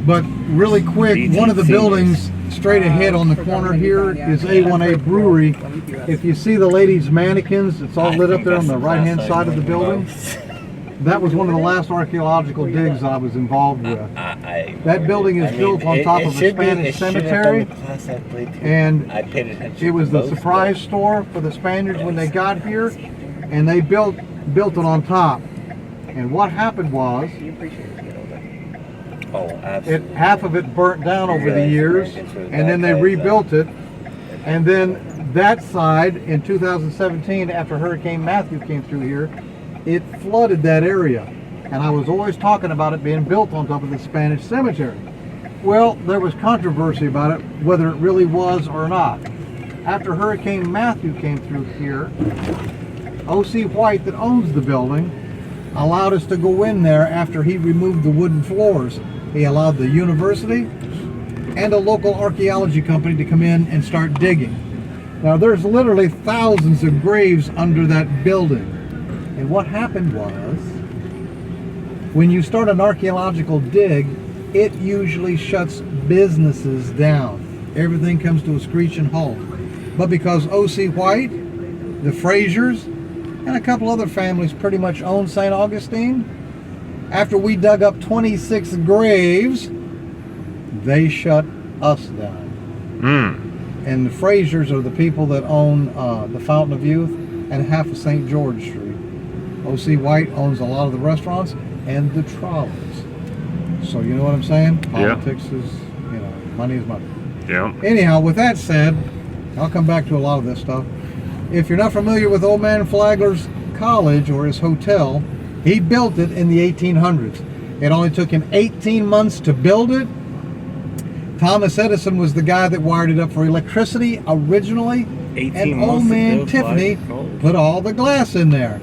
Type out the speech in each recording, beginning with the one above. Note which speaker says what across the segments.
Speaker 1: But really quick, one of the buildings straight ahead on the corner here is A1A Brewery. If you see the ladies' mannequins, it's all lit up there on the right-hand side of the building. That was one of the last archaeological digs I was involved with. That building is built on top of a Spanish cemetery, and it was the surprise store for the Spaniards when they got here, and they built it on top. And what happened was, half of it burnt down over the years, and then they rebuilt it. And then that side in 2017, after Hurricane Matthew came through here, it flooded that area. And I was always talking about it being built on top of the Spanish cemetery. Well, there was controversy about it, whether it really was or not. After Hurricane Matthew came through here, O.C. White, that owns the building, allowed us to go in there after he removed the wooden floors. He allowed the university and a local archaeology company to come in and start digging. Now there's literally thousands of graves under that building. And what happened was, when you start an archaeological dig, it usually shuts businesses down. Everything comes to a screeching halt. But because O.C. White, the Frasers, and a couple other families pretty much own St. Augustine, after we dug up 26 graves, they shut us down. And the Frasers are the people that own the Fountain of Youth and half of St. George Street. O.C. White owns a lot of the restaurants and the trolleys. So you know what I'm saying? Politics is, you know, money is money.
Speaker 2: Yeah.
Speaker 1: Anyhow, with that said, I'll come back to a lot of this stuff. If you're not familiar with Old Man Flagler's college or his hotel, he built it in the 1800s. It only took him 18 months to build it. Thomas Edison was the guy that wired it up for electricity originally. And Old Man Tiffany put all the glass in there.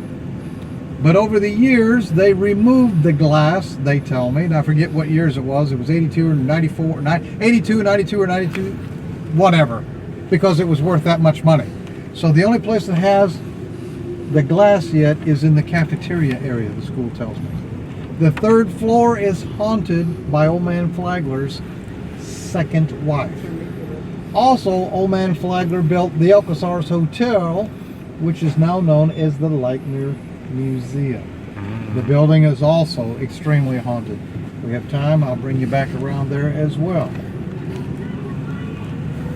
Speaker 1: But over the years, they removed the glass, they tell me. And I forget what years it was. It was 82 or 94, 82, 92 or 92, whatever. Because it was worth that much money. So the only place that has the glass yet is in the cafeteria area, the school tells me. The third floor is haunted by Old Man Flagler's second wife. Also, Old Man Flagler built the Alcazar's Hotel, which is now known as the Lightner Museum. The building is also extremely haunted. If we have time, I'll bring you back around there as well.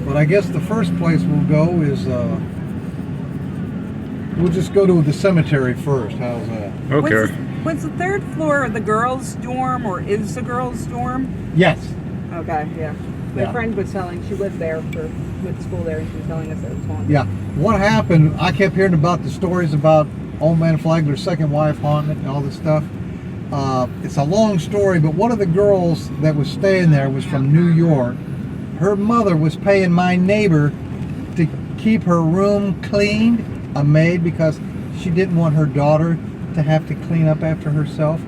Speaker 1: But I guess the first place we'll go is, we'll just go to the cemetery first. How's that?
Speaker 2: Okay.
Speaker 3: Was the third floor the girls' dorm, or is the girls' dorm?
Speaker 1: Yes.
Speaker 3: Okay, yeah. My friend was telling, she lived there with school there, and she was telling us that it was haunted. Yeah.
Speaker 1: What happened, I kept hearing about the stories about Old Man Flagler's second wife haunting it and all this stuff. It's a long story, but one of the girls that was staying there was from New York. Her mother was paying my neighbor to keep her room cleaned, a maid, because she didn't want her daughter to have to clean up after herself,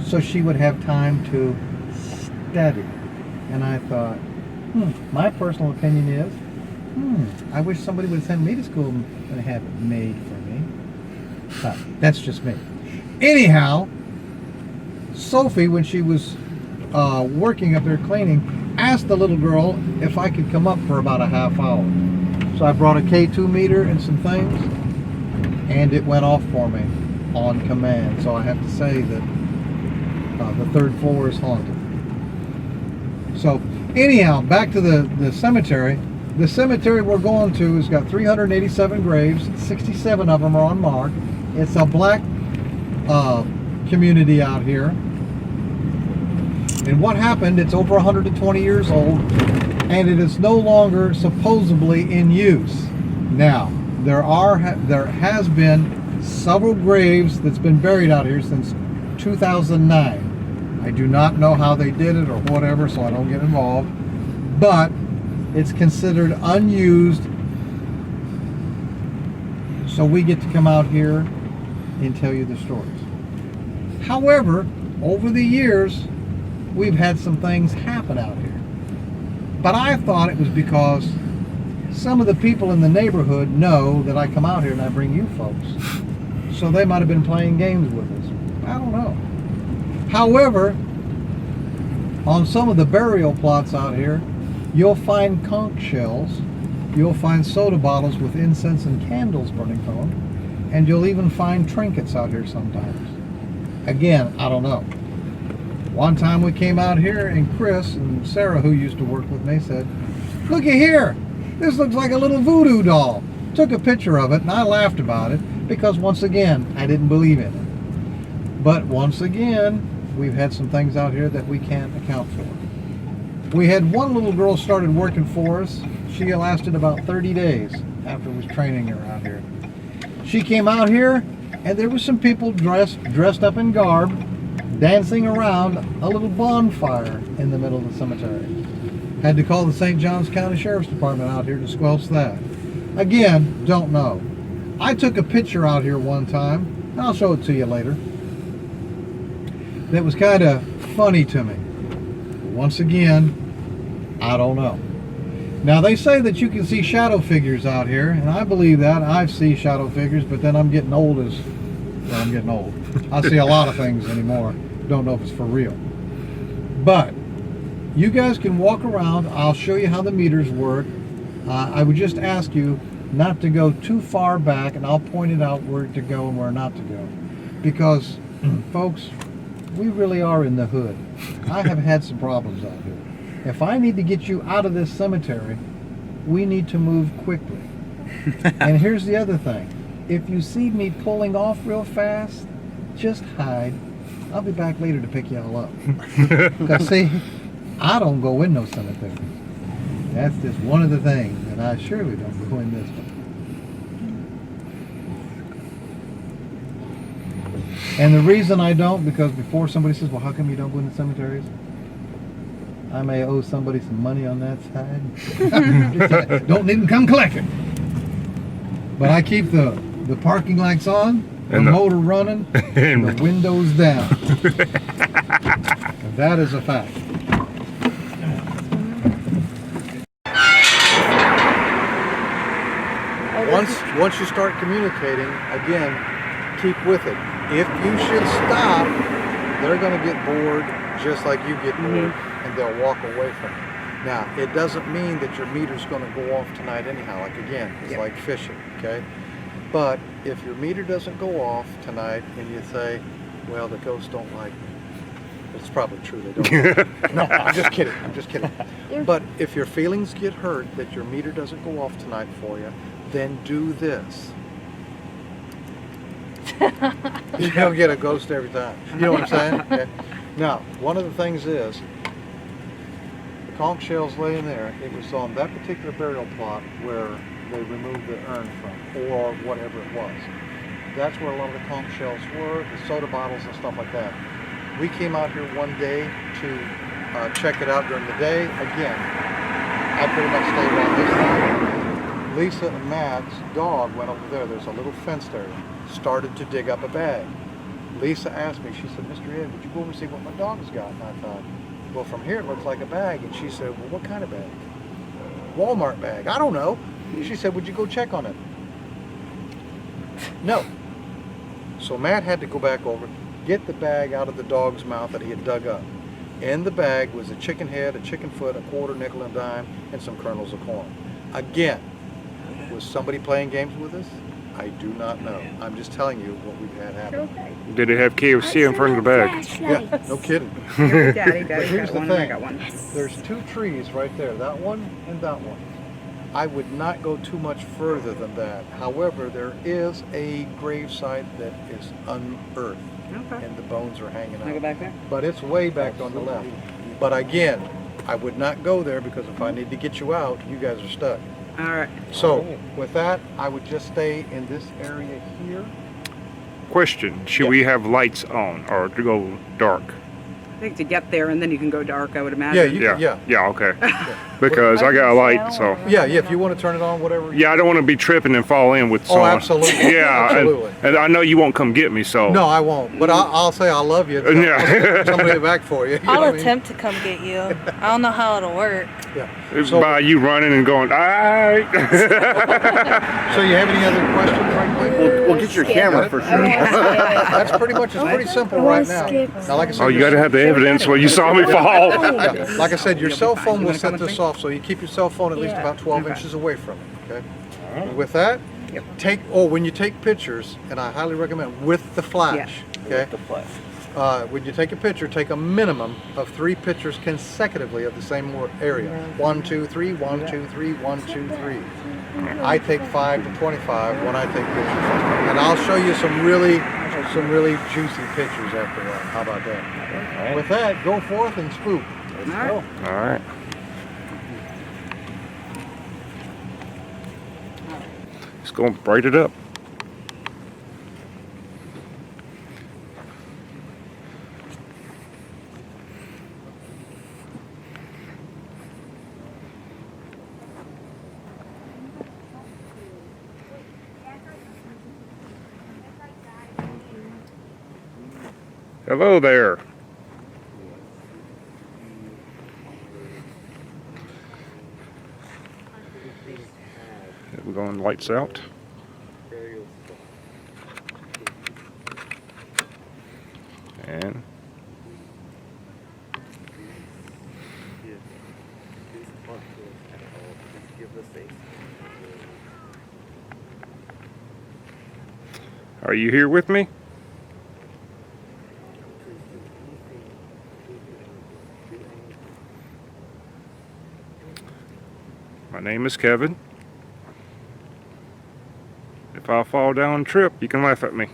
Speaker 1: so she would have time to study. And I thought, my personal opinion is, I wish somebody would send me to school and have it made for me. But that's just me. Anyhow, Sophie, when she was working up there cleaning, asked the little girl if I could come up for about a half hour. So I brought a K2 meter and some things, and it went off for me on command. So I have to say that the third floor is haunted. So anyhow, back to the cemetery. The cemetery we're going to has got 387 graves. 67 of them are unmarked. It's a black community out here. And what happened, it's over 120 years old, and it is no longer supposedly in use. Now, there has been several graves that's been buried out here since 2009. I do not know how they did it or whatever, so I don't get involved. But it's considered unused, so we get to come out here and tell you the stories. However, over the years, we've had some things happen out here. But I thought it was because some of the people in the neighborhood know that I come out here and I bring you folks. So they might have been playing games with us. I don't know. However, on some of the burial plots out here, you'll find conch shells, you'll find soda bottles with incense and candles burning from them, and you'll even find trinkets out here sometimes. Again, I don't know. One time we came out here and Chris and Sarah, who used to work with me, said, "Looky here, this looks like a little voodoo doll." Took a picture of it and I laughed about it because once again, I didn't believe in it. But once again, we've had some things out here that we can't account for. We had one little girl started working for us. She lasted about 30 days after we was training her out here. She came out here and there were some people dressed up in garb, dancing around a little bonfire in the middle of the cemetery. Had to call the St. Johns County Sheriff's Department out here to squelch that. Again, don't know. I took a picture out here one time, and I'll show it to you later. That was kind of funny to me. Once again, I don't know. Now they say that you can see shadow figures out here, and I believe that. I see shadow figures, but then I'm getting old I'm getting old. I see a lot of things anymore. Don't know if it's for real. But you guys can walk around. I'll show you how the meters work. I would just ask you not to go too far back, and I'll point it out where to go and where not to go. Because, folks, we really are in the hood. I have had some problems out here. If I need to get you out of this cemetery, we need to move quickly. And here's the other thing. If you see me pulling off real fast, just hide. I'll be back later to pick y'all up. Because see, I don't go in no cemetery. That's just one of the things, and I surely don't go in this one. And the reason I don't, because before somebody says, well, how come you don't go in the cemeteries? I may owe somebody some money on that side. Don't need them come collect it. But I keep the parking lights on, the motor running, and the windows down. And that is a fact. Once you start communicating, again, keep with it. If you should stop, they're going to get bored just like you get bored, and they'll walk away from it. Now, it doesn't mean that your meter's going to go off tonight anyhow. Like again, it's like fishing, okay? But if your meter doesn't go off tonight and you say, well, the ghosts don't like me, it's probably true, they don't. No, I'm just kidding. I'm just kidding. But if your feelings get hurt that your meter doesn't go off tonight for you, then do this. You'll get a ghost every time. You know what I'm saying? Okay. Now, one of the things is, the conch shells laying there, it was on that particular burial plot where they removed the urn from, or whatever it was. That's where a lot of the conch shells were, the soda bottles and stuff like that. We came out here one day to check it out during the day. Again, I pretty much stayed around this side. Lisa and Matt's dog went over there. There's a little fence there. Started to dig up a bag. Lisa asked me, she said, Mr. Ed, would you go over and see what my dog's got? And I thought, well, from here it looks like a bag. And she said, well, what kind of bag? Walmart bag. I don't know. She said, would you go check on it? No. So Matt had to go back over, get the bag out of the dog's mouth that he had dug up. In the bag was a chicken head, a chicken foot, a quarter, nickel, and dime, and some kernels of corn. Again, was somebody playing games with us? I do not know. I'm just telling you what we've had happen.
Speaker 2: Did it have KFC in front of the bag?
Speaker 1: Yeah, no kidding.
Speaker 3: Daddy
Speaker 1: But here's
Speaker 3: got
Speaker 1: the
Speaker 3: one,
Speaker 1: thing.
Speaker 3: I got one.
Speaker 1: There's two trees right there, that one and that one. I would not go too much further than that. However, there is a gravesite that is unearthed, and the bones are hanging
Speaker 3: Can I go
Speaker 1: out.
Speaker 3: back there?
Speaker 1: But it's way back on the left. But again, I would not go there because if I need to get you out, you guys are stuck.
Speaker 3: All right.
Speaker 1: So with that, I would just stay in this area here.
Speaker 2: Question, should we have lights on or to go dark?
Speaker 3: I think to get there, and then you can go dark, I would
Speaker 1: Yeah,
Speaker 3: imagine.
Speaker 2: Yeah, okay. Because I got a light, so.
Speaker 1: Yeah, if you want to turn it on, whatever.
Speaker 2: Yeah, I don't want to be tripping and fall in with someone.
Speaker 1: Oh, absolutely.
Speaker 2: Yeah,
Speaker 1: Absolutely.
Speaker 2: And I know you won't come get me, so.
Speaker 1: No, I won't. But I'll say I love you.
Speaker 2: Yeah.
Speaker 1: Somebody back for you.
Speaker 4: I'll attempt to come get you. I don't know how it'll work.
Speaker 1: Yeah.
Speaker 2: It's
Speaker 1: So,
Speaker 2: by you running and going, all right.
Speaker 1: so you have any other questions right quick?
Speaker 5: We'll get your camera for sure.
Speaker 1: That's pretty much, it's pretty simple right now. Now, like I said,
Speaker 2: Oh, you got to have the evidence where you saw me fall.
Speaker 1: yeah, like I said, your cell phone will set this off, so you keep your cell phone at least about 12 inches away from it, okay? And with that, when you take pictures, and I highly recommend with the flash, okay? When you take a picture, take a minimum of 3 pictures consecutively of the same area. 1, 2, 3, 1, 2, 3, 1, 2, 3. I take 5 to 25 when I take pictures. And I'll show you some really juicy pictures after that. How about that? With that, go forth and spook.
Speaker 3: All right.
Speaker 2: All right. It's going to bright it up. Hello there. We're going lights out. And are you here with me? My name is Kevin. If I fall down and trip, you can laugh at me.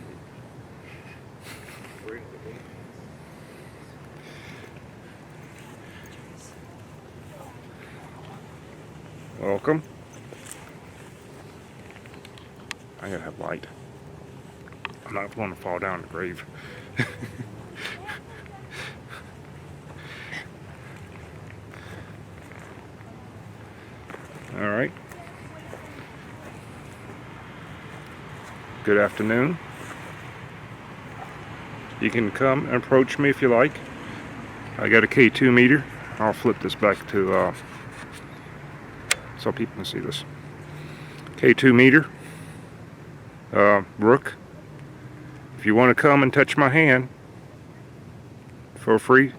Speaker 2: Welcome. I gotta have light. I'm not going to fall down the grave. All right. Good afternoon. You can come and approach me if you like. I got a K2 meter. I'll flip this back to so people can see this. K2 meter. Rook. If you want to come and touch my hand for free,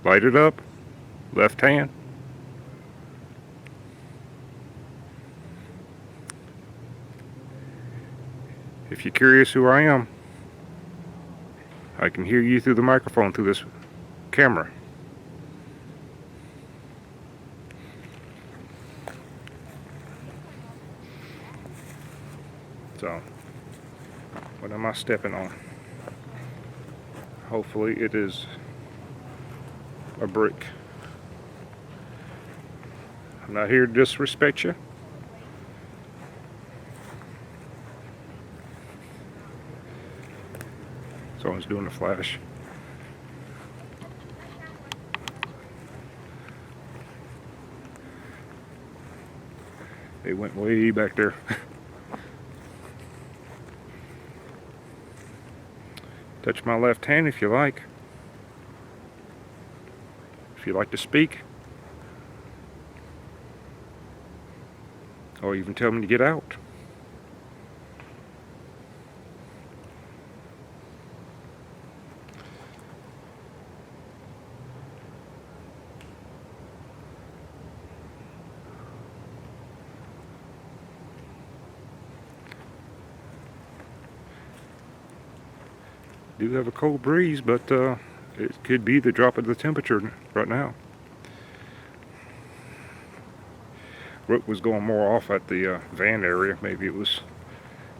Speaker 2: light it up. Left hand. If you're curious who I am, I can hear you through the microphone through this camera. So, what am I stepping on? Hopefully it is a brick. I'm not here to disrespect you. Someone's doing a flash. They went way back there. Touch my left hand if you like. If you'd like to speak. Or even tell me to get out. Do have a cold breeze, but it could be the drop of the temperature right now. Rook was going more off at the van area. Maybe it was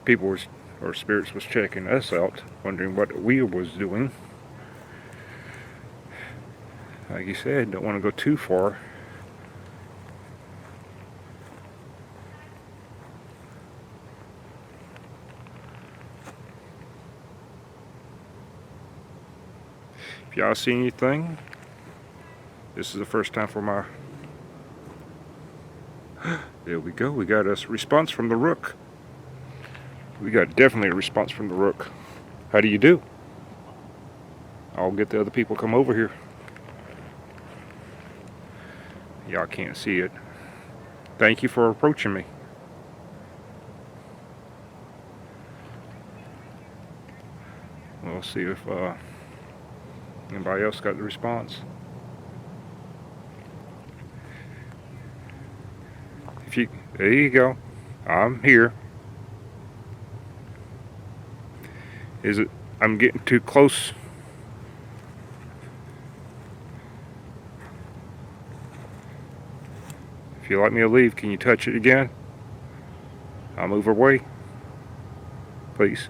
Speaker 2: people was, or spirits was checking us out, wondering what we was doing. Like you said, don't want to go too far. If y'all see anything, this is the first time for my... There we go. We got a response from the Rook. We got definitely a response from the Rook. How do you do? I'll get the other people come over here. Y'all can't see it. Thank you for approaching me. We'll see if anybody else got the response. There you go. I'm here. Is it? I'm getting too close. If you'd like me to leave, can you touch it again? I'll move away. Please.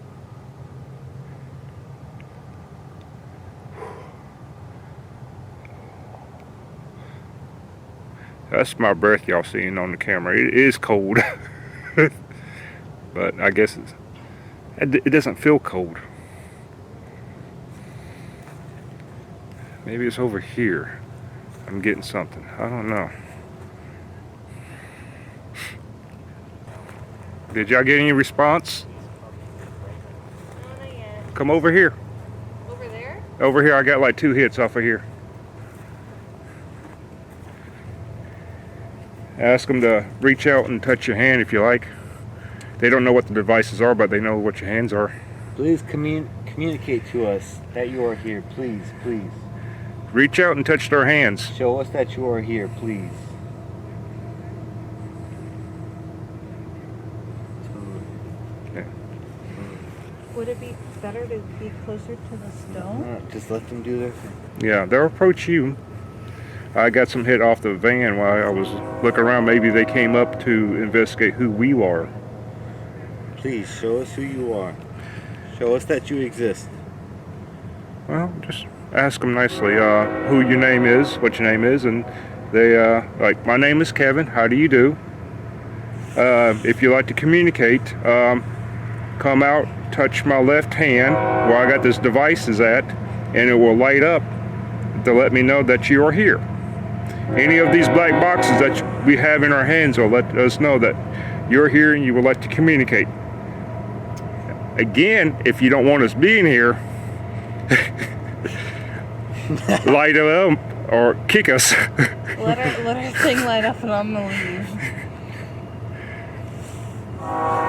Speaker 2: That's my breath y'all seeing on the camera. It is cold. But I guess it doesn't feel cold. Maybe it's over here. I'm getting something. I don't know. Did y'all get any response?
Speaker 4: No, not yet.
Speaker 2: Come over here.
Speaker 4: Over there?
Speaker 2: Over here, I got like 2 hits off of here. Ask them to reach out and touch your hand if you like. They don't know what the devices are, but they know what your hands are.
Speaker 5: Please communicate to us that you are here, please, please.
Speaker 2: Reach out and touch their hands.
Speaker 5: Show us that you are here, please.
Speaker 4: Would it be better to be closer to the stone?
Speaker 5: Just let them do their thing.
Speaker 2: Yeah, they'll approach you. I got some hit off the van while I was looking around. Maybe they came up to investigate who we are.
Speaker 5: Please, show us who you are. Show us that you exist.
Speaker 2: Well, just ask them nicely who your name is, what your name is, and they, like, my name is Kevin, how do you do? If you like to communicate, come out, touch my left hand where I got this device is at, and it will light up to let me know that you are here. Any of these black boxes that we have in our hands will let us know that you're here and you would like to communicate. Again, if you don't want us being here, light it up or kick us.
Speaker 4: Let her thing light up and I'm gonna leave.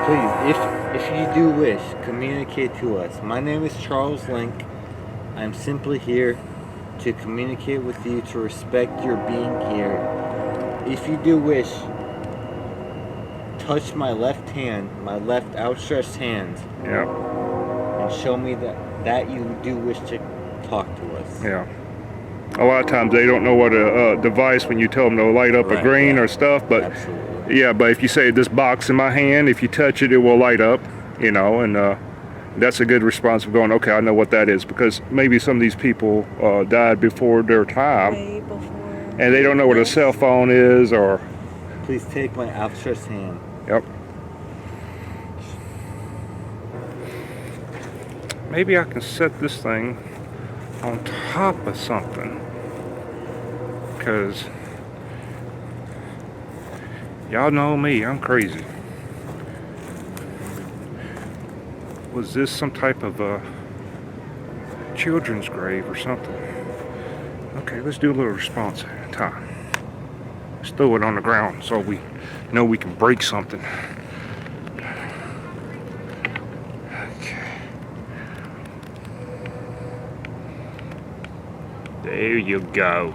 Speaker 5: Please, if you do wish, communicate to us. My name is Charles Link. I'm simply here to communicate with you, to respect your being here. If you do wish, touch my left hand, my left outstretched hand.
Speaker 2: Yeah.
Speaker 5: And show me that you do wish to talk to us.
Speaker 2: Yeah. A lot of times they don't know what a device when you tell them to light up a green or stuff, but
Speaker 5: absolutely.
Speaker 2: Yeah, but if you say this box in my hand, if you touch it, it will light up, you know, and that's a good response of going, okay, I know what that is, because maybe some of these people died before their time,
Speaker 4: Way before.
Speaker 2: and they don't know what a cell phone is, or...
Speaker 5: Please take my outstretched hand.
Speaker 2: Yep. Maybe I can set this thing on top of something, because y'all know me, I'm crazy. Was this some type of children's grave or something? Okay, let's do a little response at a time. Let's throw it on the ground so we know we can break something. Okay. There you go.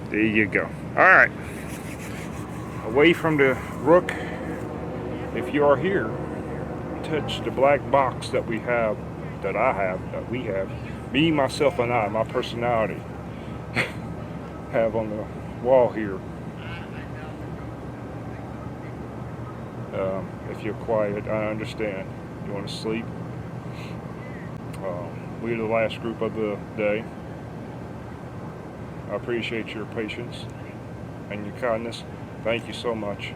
Speaker 2: There you go. All right. Away from the Rook, if you are here, touch the black box that we have, that I have, that we have, me, myself, and I, my personality, have on the wall here. If you're quiet, I understand. You want to sleep? We're the last group of the day. I appreciate your patience and your kindness. Thank you so much.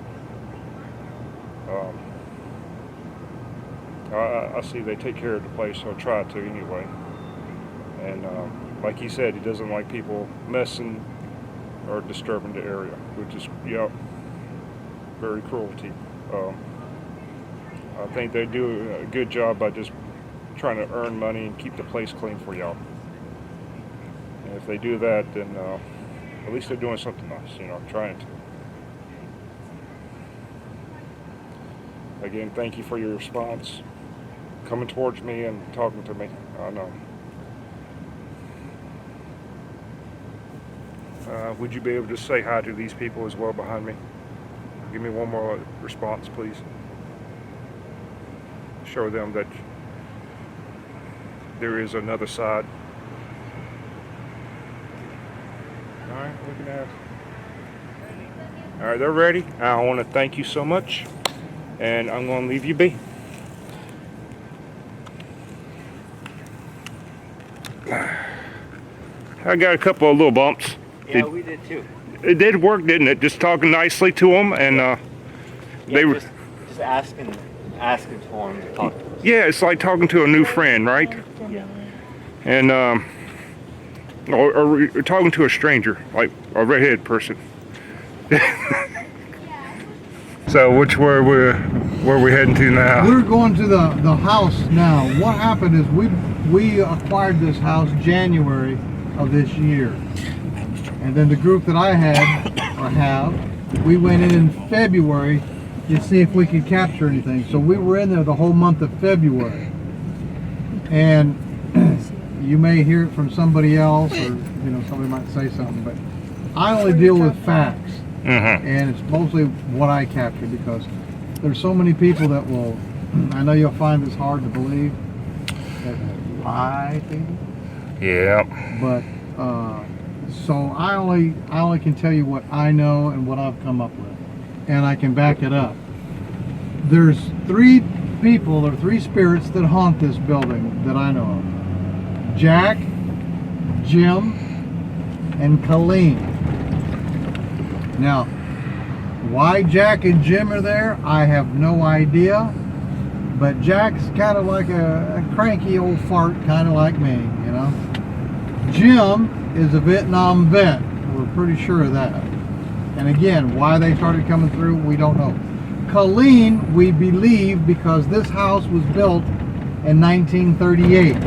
Speaker 2: I see they take care of the place, so I try to anyway. And like he said, he doesn't like people messing or disturbing the area, which is, yeah, very cruelty. I think they do a good job by just trying to earn money and keep the place clean for y'all. And if they do that, then at least they're doing something nice, you know, trying to. Again, thank you for your response, coming towards me and talking to me. I know. Would you be able to say hi to these people as well behind me? Give me one more response, please. Show them that there is another side. Alright, looking at it. Alright, they're ready. I want to thank you so much. And I'm going to leave you be. I got a couple of little bumps.
Speaker 5: Yeah, we did too.
Speaker 2: It did work, didn't it? Just talking nicely to them, and they were
Speaker 5: just asking for them to talk to us.
Speaker 2: Yeah, it's like talking to a new friend, right?
Speaker 5: Yeah.
Speaker 2: And or talking to a stranger, like a redheaded person. So which where we heading to now?
Speaker 1: We're going to the house now. What happened is we acquired this house January of this year. And then the group that I have, we went in February to see if we could capture anything. So we were in there the whole month of February. And you may hear it from somebody else, or you know, somebody might say something, but I only deal with facts. And it's mostly what I capture, because there's so many people that will, I know you'll find this hard to believe, that lie to you.
Speaker 2: Yeah.
Speaker 1: But so I only can tell you what I know and what I've come up with, and I can back it up. There's 3 people or 3 spirits that haunt this building that I know of: Jack, Jim, and Colleen. Now, why Jack and Jim are there, I have no idea. But Jack's kind of like a cranky old fart, kind of like me, you know. Jim is a Vietnam vet. We're pretty sure of that. And again, why they started coming through, we don't know. Colleen, we believe, because this house was built in 1938.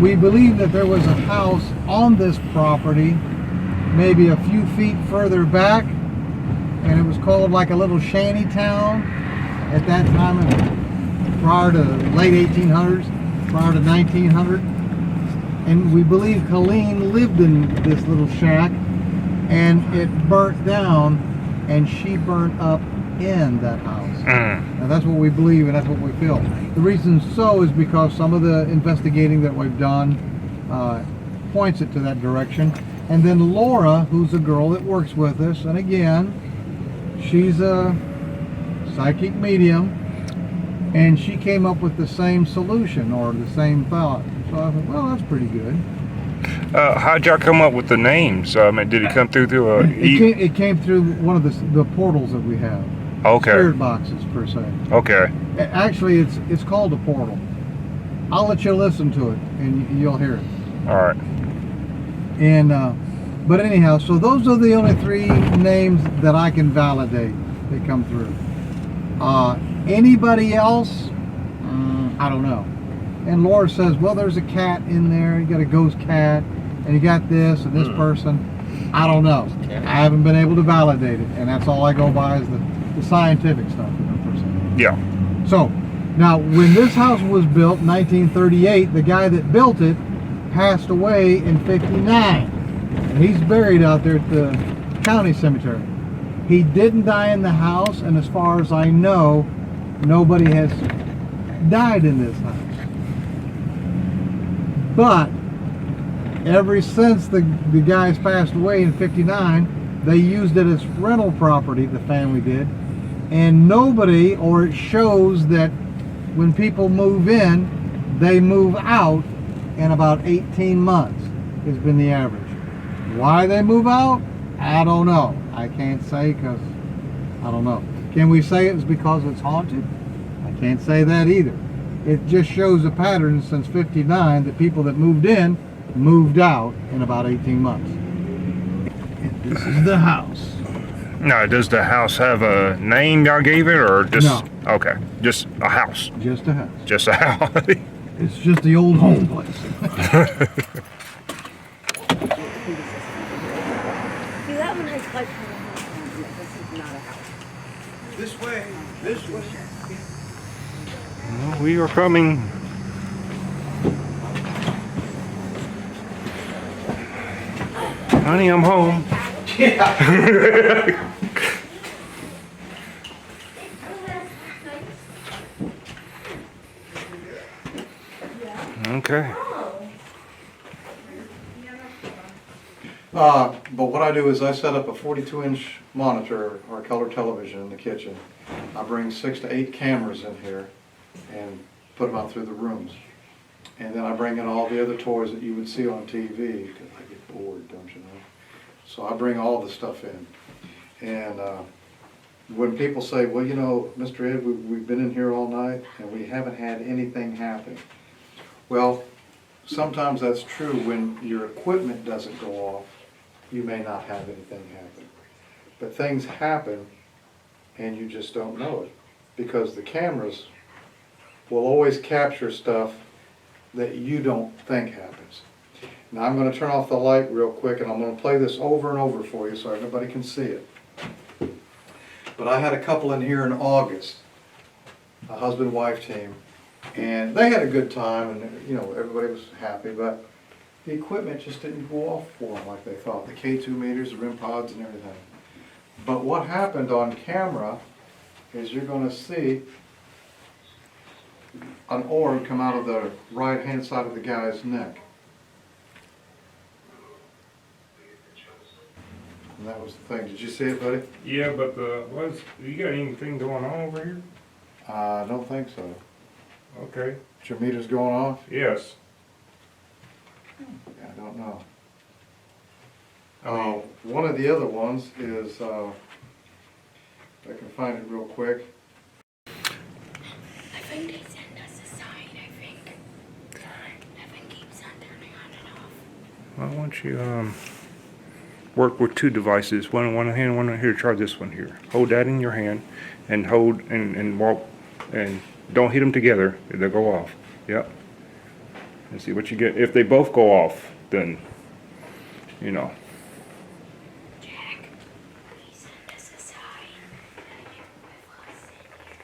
Speaker 1: We believe that there was a house on this property maybe a few feet further back, and it was called like a little shanty town at that time, prior to late 1800s, prior to 1900. And we believe Colleen lived in this little shack, and it burnt down, and she burnt up in that house. And that's what we believe, and that's what we feel. The reason so is because some of the investigating that we've done points it to that direction. And then Laura, who's a girl that works with us, and again, she's a psychic medium, and she came up with the same solution, or the same thought. So I thought, well, that's pretty good.
Speaker 2: How'd y'all come up with the names? I mean, did it come through a...
Speaker 1: It came through one of the portals that we have.
Speaker 2: Okay.
Speaker 1: Spirit boxes, per se.
Speaker 2: Okay.
Speaker 1: Actually, it's called a portal. I'll let you listen to it, and you'll hear it.
Speaker 2: All right.
Speaker 1: And but anyhow, so those are the only 3 names that I can validate that come through. Anybody else? I don't know. And Laura says, well, there's a cat in there. You got a ghost cat, and you got this and this person. I don't know. I haven't been able to validate it, and that's all I go by is the scientific stuff. Per se.
Speaker 2: Yeah.
Speaker 1: So now, when this house was built in 1938, the guy that built it passed away in '59, and he's buried out there at the county cemetery. He didn't die in the house, and as far as I know, nobody has died in this house. But ever since the guys passed away in '59, they used it as rental property, the family did, and nobody, or it shows that when people move in, they move out in about 18 months has been the average. Why they move out, I don't know. I can't say, because I don't know. Can we say it's because it's haunted? I can't say that either. It just shows a pattern since '59 that people that moved in moved out in about 18 months. And this is the house.
Speaker 2: Now, does the house have a name y'all gave it, or just
Speaker 1: No.
Speaker 2: Okay, just a house,
Speaker 1: Just a house.
Speaker 2: just a house?
Speaker 1: It's just the old home place.
Speaker 4: See, that one has like.
Speaker 3: This is not a house.
Speaker 1: This way. This way.
Speaker 2: Well, we are coming. Honey, I'm home. Okay.
Speaker 1: But what I do is I set up a 42-inch monitor or color television in the kitchen. I bring 6 to 8 cameras in here and put them out through the rooms. And then I bring in all the other toys that you would see on TV, because I get bored, don't you know? So I bring all the stuff in. And when people say, well, you know, Mr. Ed, we've been in here all night and we haven't had anything happen. Well, sometimes that's true. When your equipment doesn't go off, you may not have anything happen. But things happen and you just don't know it, because the cameras will always capture stuff that you don't think happens. Now I'm going to turn off the light real quick and I'm going to play this over and over for you so everybody can see it. But I had a couple in here in August, a husband-wife team, and they had a good time and you know everybody was happy, but the equipment just didn't go off for them like they thought. The K2 meters, the REM pods and everything. But what happened on camera is you're going to see an orb come out of the right hand side of the guy's neck. And that was the thing. Did you see it, buddy?
Speaker 2: Yeah, but you got anything going on over here?
Speaker 1: I don't think so.
Speaker 2: Okay.
Speaker 1: Is your meters going off?
Speaker 2: Yes.
Speaker 1: I don't know. One of the other ones is, if I can find it real quick.
Speaker 6: I think they send us a sign, I think. Heaven keeps on turning on and off.
Speaker 2: Well, why don't you work with 2 devices, one in one hand, one in here. Try this one here. Hold that in your hand and hold and walk, and don't hit them together. They'll go off. Yep. And see what you get. If they both go off, then you know.
Speaker 6: Jack, he sent us a sign. With us in here.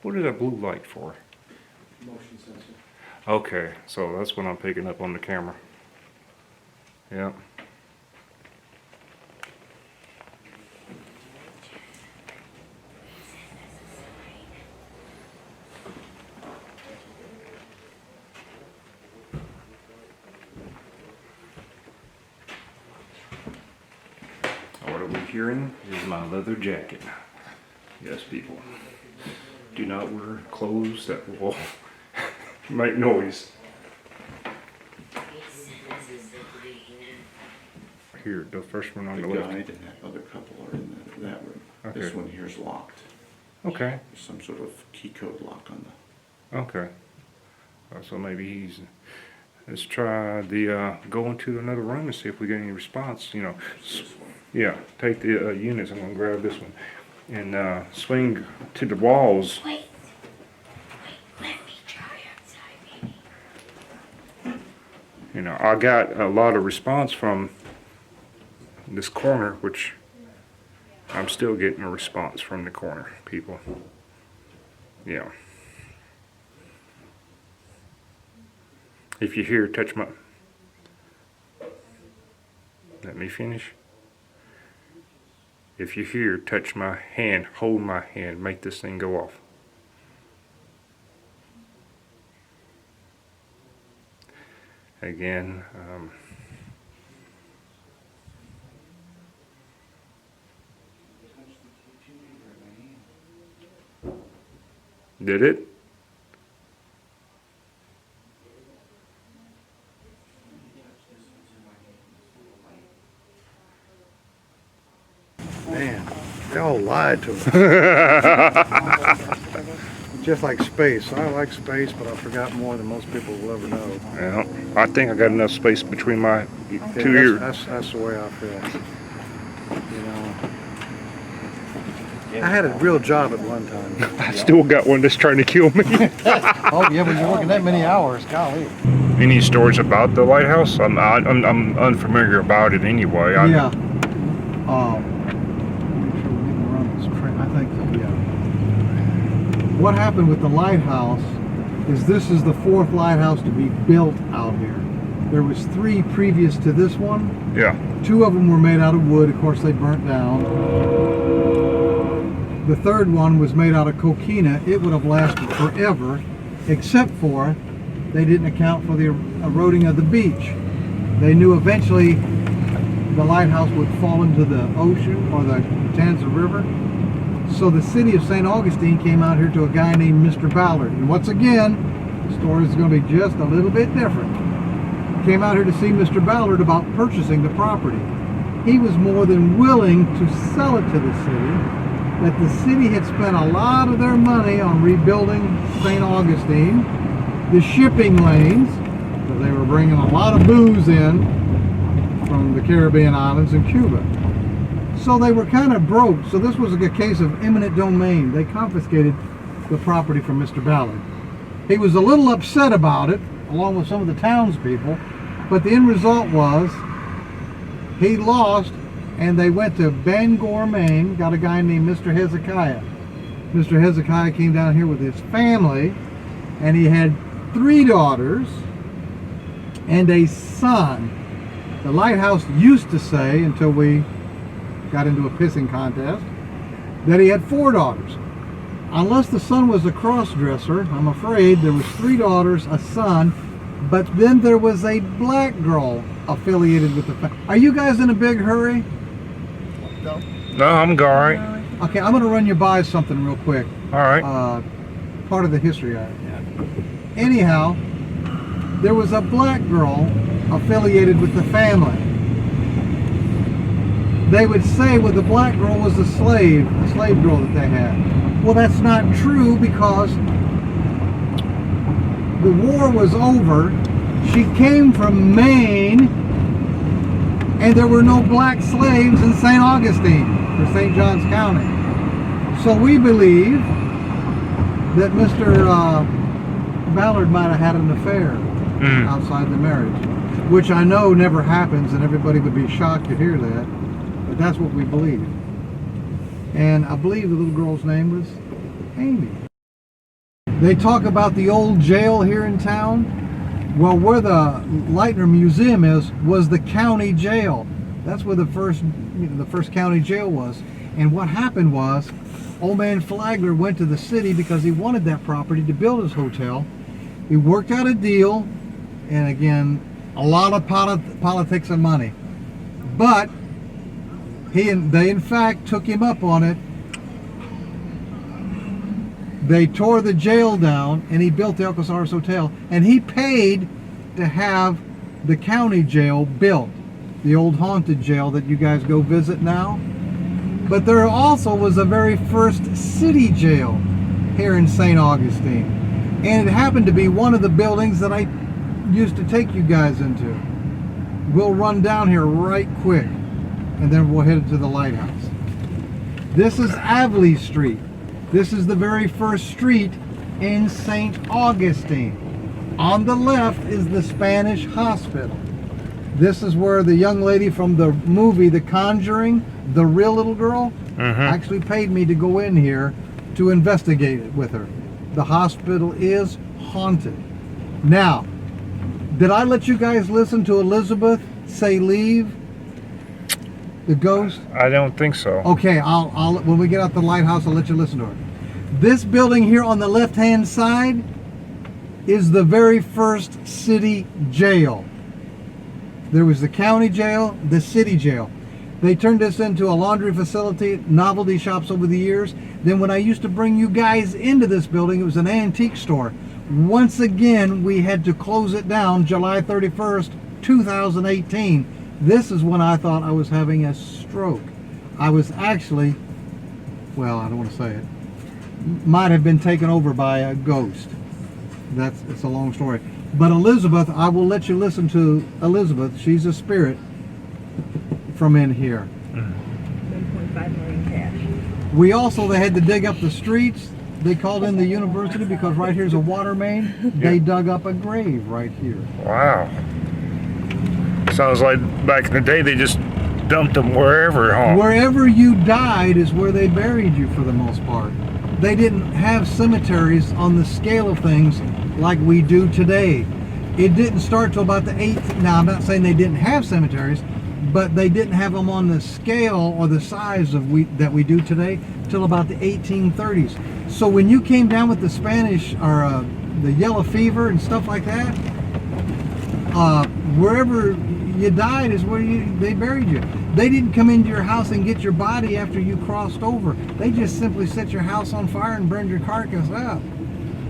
Speaker 2: What is that blue light for?
Speaker 1: Motion sensor.
Speaker 2: Okay, so that's what I'm picking up on the camera. Yep. What are we hearing is my leather jacket. Yes, people. Do not wear clothes that will make noise. Here, the first one on the
Speaker 7: The
Speaker 2: left.
Speaker 7: guide and that other couple are in that room.
Speaker 2: Okay.
Speaker 7: This one here is locked.
Speaker 2: Okay,
Speaker 7: There's some sort of key code lock on
Speaker 2: okay. So maybe let's try go into another room and see if we get any response, you know.
Speaker 7: this one.
Speaker 2: Yeah, take the units, I'm gonna grab this one, and swing to the walls.
Speaker 6: Wait, let me try outside, maybe.
Speaker 2: You know, I got a lot of response from this corner, which I'm still getting a response from the corner, people. Yeah. If you hear, touch my... Let me finish. If you hear, touch my hand, hold my hand, make this thing go off. Again, did it?
Speaker 1: Man, They all lied to us. Just like space. I like space, but I forgot more than most people will ever know.
Speaker 2: Yeah, I think I got enough space between my two ears.
Speaker 1: That's the way I feel. You know, I had a real job at one time.
Speaker 2: I still got one that's trying to kill me.
Speaker 1: Oh yeah, but you're working that many hours, golly.
Speaker 2: Any stories about the lighthouse? I'm unfamiliar about it anyway.
Speaker 1: Yeah. I think so, yeah. What happened with the lighthouse is this is the 4th lighthouse to be built out here. There was 3 previous to this one.
Speaker 2: Yeah.
Speaker 1: 2 of them were made out of wood. Of course, they burnt down. The 3rd one was made out of coquina. It would have lasted forever, except for they didn't account for the eroding of the beach. They knew eventually the lighthouse would fall into the ocean or the Tanza River. So the city of St. Augustine came out here to a guy named Mr. Ballard. And once again, the story is going to be just a little bit different. Came out here to see Mr. Ballard about purchasing the property. He was more than willing to sell it to the city, that the city had spent a lot of their money on rebuilding St. Augustine, the shipping lanes, because they were bringing a lot of booze in from the Caribbean islands and Cuba. So they were kind of broke. So this was a case of eminent domain. They confiscated the property from Mr. Ballard. He was a little upset about it, along with some of the townspeople, but the end result was he lost, and they went to Bangor, Maine, got a guy named Mr. Hezekiah. Mr. Hezekiah came down here with his family, and he had 3 daughters and a son. The lighthouse used to say, until we got into a pissing contest, that he had 4 daughters. Unless the son was a cross-dresser, I'm afraid there was 3 daughters, a son, but then there was a black girl affiliated with the family. Are you guys in a big hurry?
Speaker 2: No, I'm all right.
Speaker 1: Okay, I'm going to run you by something real quick.
Speaker 2: All right.
Speaker 1: Part of the history of it. Anyhow, there was a black girl affiliated with the family. They would say, well, the black girl was a slave girl that they had. Well, that's not true, because the war was over. She came from Maine, and there were no black slaves in St. Augustine or St. Johns County. So we believe that Mr. Ballard might have had an affair outside the marriage, which I know never happens, and everybody would be shocked to hear that, but that's what we believe. And I believe the little girl's name was Amy. They talk about the old jail here in town. Well, where the Leitner Museum was the county jail. That's where the first county jail was. And what happened was, old man Flagler went to the city because he wanted that property to build his hotel. He worked out a deal, and again, a lot of politics and money. But they in fact took him up on it. They tore the jail down, and he built the Alcazar's Hotel, and he paid to have the county jail built, the old haunted jail that you guys go visit now. But there also was a very first city jail here in St. Augustine, and it happened to be one of the buildings that I used to take you guys into. We'll run down here right quick, and then we'll head to the lighthouse. This is Avley Street. This is the very first street in St. Augustine. On the left is the Spanish Hospital. This is where the young lady from the movie The Conjuring, the real little girl, actually paid me to go in here to investigate it with her. The hospital is haunted. Now, did I let you guys listen to Elizabeth say leave? The ghost?
Speaker 2: I don't think so.
Speaker 1: Okay, I'll when we get out the lighthouse, I'll let you listen to her. This building here on the left-hand side is the very first city jail. There was the county jail, the city jail. They turned this into a laundry facility, novelty shops over the years. Then when I used to bring you guys into this building, it was an antique store. Once again, we had to close it down July 31st, 2018. This is when I thought I was having a stroke. I was actually well, I don't want to say it, might have been taken over by a ghost. It's a long story. But Elizabeth, I will let you listen to Elizabeth. She's a spirit from in here.
Speaker 3: 1.5 million cash.
Speaker 1: We also, they had to dig up the streets. They called in the university because right here's a water main. They dug up a grave right here.
Speaker 2: Wow. Sounds like back in the day they just dumped them wherever, huh?
Speaker 1: Wherever you died is where they buried you for the most part. They didn't have cemeteries on the scale of things like we do today. It didn't start till about the 8th. Now, I'm not saying they didn't have cemeteries, but they didn't have them on the scale or the size of that we do today till about the 1830s. So when you came down with the Spanish or the yellow fever and stuff like that, wherever you died is where they buried you. They didn't come into your house and get your body after you crossed over. They just simply set your house on fire and burned your carcass up.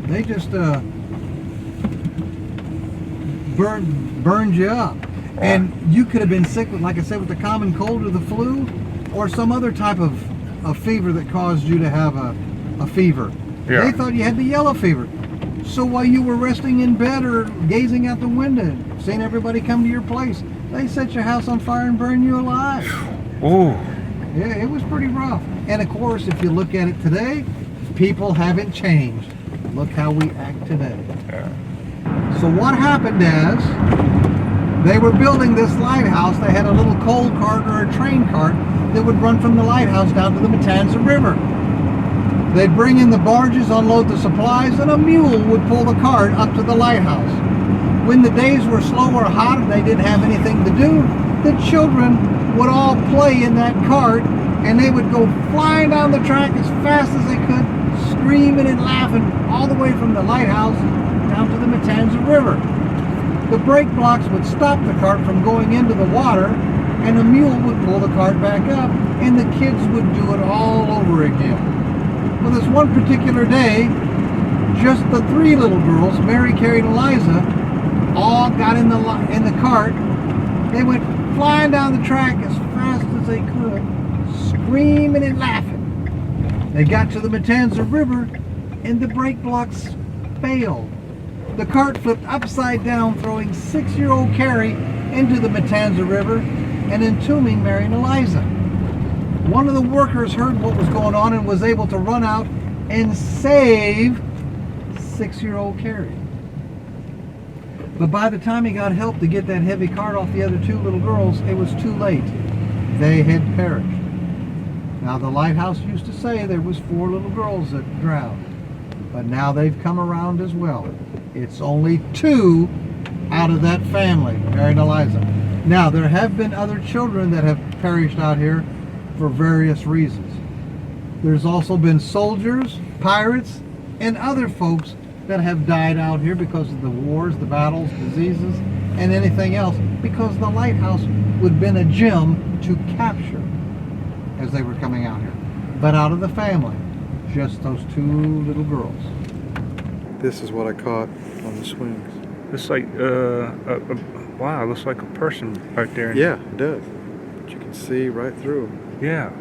Speaker 1: They just burned you up. And you could have been sick with, like I said, with the common cold or the flu or some other type of fever that caused you to have a fever.
Speaker 2: Yeah.
Speaker 1: They thought you had the yellow fever. So while you were resting in bed or gazing out the window, seeing everybody come to your place, they set your house on fire and burn you alive.
Speaker 2: Ooh.
Speaker 1: Yeah, it was pretty rough. And of course, if you look at it today, people haven't changed. Look how we act today.
Speaker 2: Yeah.
Speaker 1: So what happened is, they were building this lighthouse. They had a little coal cart or a train cart that would run from the lighthouse down to the Matanza River. They'd bring in the barges, unload the supplies, and a mule would pull the cart up to the lighthouse. When the days were slow or hot and they didn't have anything to do, the children would all play in that cart, and they would go flying down the track as fast as they could, screaming and laughing all the way from the lighthouse down to the Matanza River. The brake blocks would stop the cart from going into the water, and the mule would pull the cart back up, and the kids would do it all over again. Well, this one particular day, just the 3 little girls, Mary, Carrie, and Eliza, all got in the cart. They went flying down the track as fast as they could, screaming and laughing. They got to the Matanza River, and the brake blocks failed. The cart flipped upside down, throwing 6-year-old Carrie into the Matanza River and entombing Mary and Eliza. One of the workers heard what was going on and was able to run out and save 6-year-old Carrie. But by the time he got help to get that heavy cart off the other 2 little girls, it was too late. They had perished. Now, the lighthouse used to say there was 4 little girls that drowned, but now they've come around as well. It's only 2 out of that family, Mary and Eliza. Now, there have been other children that have perished out here for various reasons. There's also been soldiers, pirates, and other folks that have died out here because of the wars, the battles, diseases, and anything else, because the lighthouse would have been a gem to capture as they were coming out here. But out of the family, just those 2 little girls. This is what I caught on the swings.
Speaker 2: It's like, wow, looks like a person right there.
Speaker 1: Yeah, it does. But you can see right through.
Speaker 2: Yeah.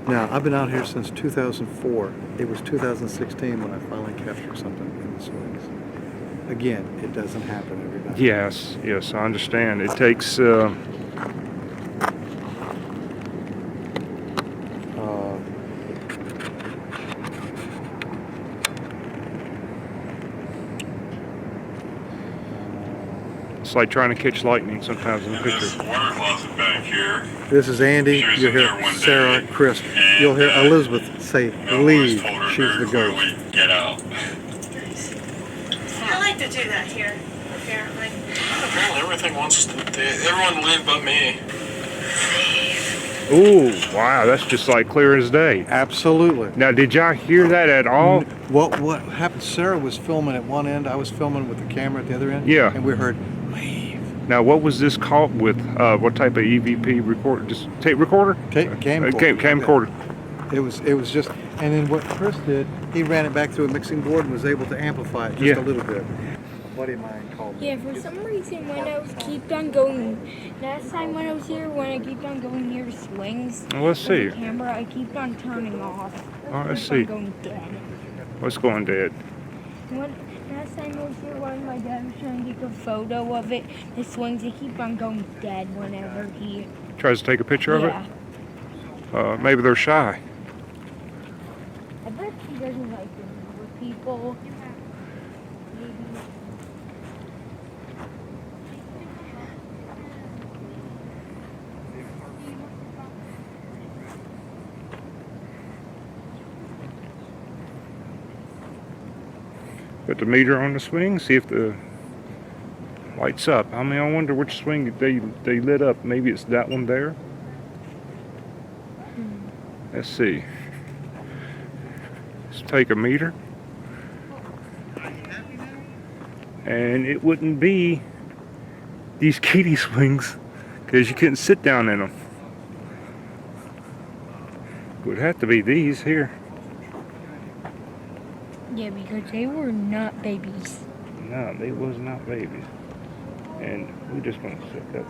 Speaker 1: Now, I've been out here since 2004. It was 2016 when I finally captured something in the swings. Again, it doesn't happen every night.
Speaker 2: Yes, yes, I understand. It takes, it's like trying to catch lightning sometimes in the picture.
Speaker 8: There's a water closet back here.
Speaker 1: This is Andy.
Speaker 8: She was
Speaker 1: You'll
Speaker 8: in there
Speaker 1: hear
Speaker 8: one
Speaker 1: Sarah,
Speaker 8: day,
Speaker 1: Chris.
Speaker 8: and,
Speaker 1: You'll hear Elizabeth say,
Speaker 8: I always
Speaker 1: leave.
Speaker 8: told her
Speaker 1: She's
Speaker 8: very
Speaker 1: the ghost.
Speaker 8: clearly, get out.
Speaker 6: I like to do that here, apparently.
Speaker 8: Apparently everything wants everyone to leave but me.
Speaker 2: Ooh, wow, that's just like clear as day.
Speaker 1: Absolutely.
Speaker 2: Now, did y'all hear that at all?
Speaker 1: What happened? Sarah was filming at one end. I was filming with the camera at the other end.
Speaker 2: Yeah.
Speaker 1: And we heard, leave.
Speaker 2: Now, what was this caught with? What type of EVP recorder? Just tape recorder?
Speaker 1: Camcorder.
Speaker 2: Camcorder.
Speaker 1: It was just, and then what Chris did, he ran it back through a mixing board and was able to amplify it just a little bit. buddy of mine called me.
Speaker 6: Yeah, for some reason when I was kept on going, last time when I was here, when I kept on going near the swings,
Speaker 2: Well, let's
Speaker 6: with the
Speaker 2: see.
Speaker 6: camera, I kept on turning off.
Speaker 2: Oh, let's
Speaker 6: Kept
Speaker 2: see.
Speaker 6: on going dead.
Speaker 2: What's going dead?
Speaker 6: Last time I was here, when my dad was trying to take a photo of it, the swings, they keep on going dead whenever he...
Speaker 2: Tries to take a picture of
Speaker 6: Yeah.
Speaker 2: it? Maybe they're shy.
Speaker 6: I bet he doesn't like it with people. Maybe.
Speaker 2: Put the meter on the swing, see if the lights up. I mean, I wonder which swing they lit up. Maybe it's that one there. Let's see. Let's take a meter. And it wouldn't be these kiddie swings because you couldn't sit down in them. It would have to be these here.
Speaker 6: Yeah, because they were not babies.
Speaker 2: No, they was not babies. And we just want to set that.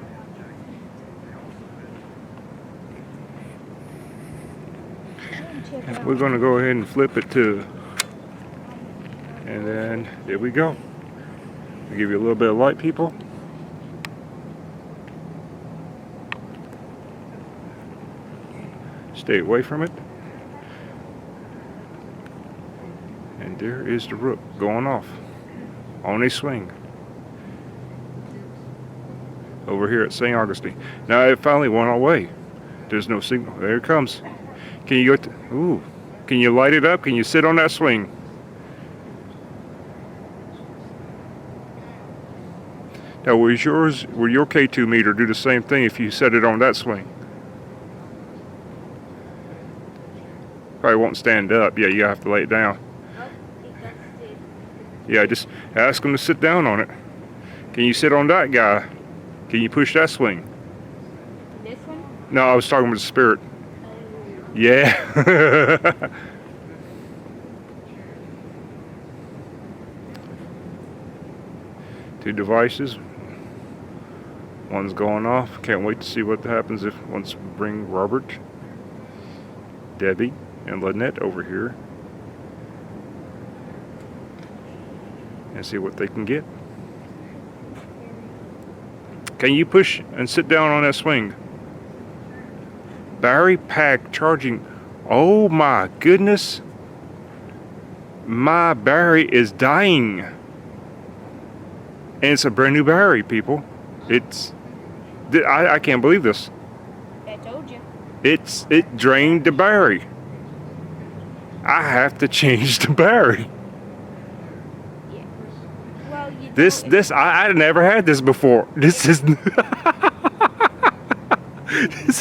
Speaker 2: We're going to go ahead and flip it to, and then there we go. I'll give you a little bit of light, people. Stay away from it. And there is the Rook going off on a swing over here at St. Augustine. Now it finally went away. There's no signal. There it comes. Can you go to, ooh, can you light it up? Can you sit on that swing? Now will your K2 meter do the same thing if you set it on that swing? Probably won't stand up. Yeah, you have to lay it down. Yeah, just ask them to sit down on it. Can you sit on that guy? Can you push that swing?
Speaker 6: This one?
Speaker 2: No, I was talking with the Spirit. Yeah. Two devices. One's going off. Can't wait to see what happens if once we bring Robert, Debbie, and Lynette over here and see what they can get. Can you push and sit down on that swing? Battery pack charging. Oh my goodness. My battery is dying. And it's a brand new battery, people. I can't believe this.
Speaker 6: I told you.
Speaker 2: It drained the battery. I have to change the battery.
Speaker 6: Yeah. Well, you
Speaker 2: I never had this before. This is
Speaker 6: This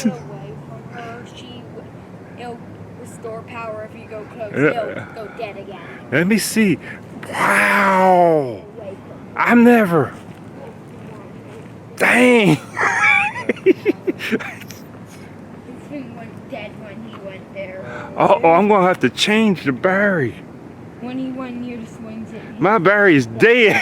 Speaker 6: is away from her. It'll restore power if you go close. It'll go dead again.
Speaker 2: Let me see. Wow.
Speaker 6: Away from her.
Speaker 2: I'm never. Dang.
Speaker 6: This thing went dead when he went there.
Speaker 2: Oh, I'm gonna have to change the battery.
Speaker 6: When he went near the swings,
Speaker 2: My battery is dead.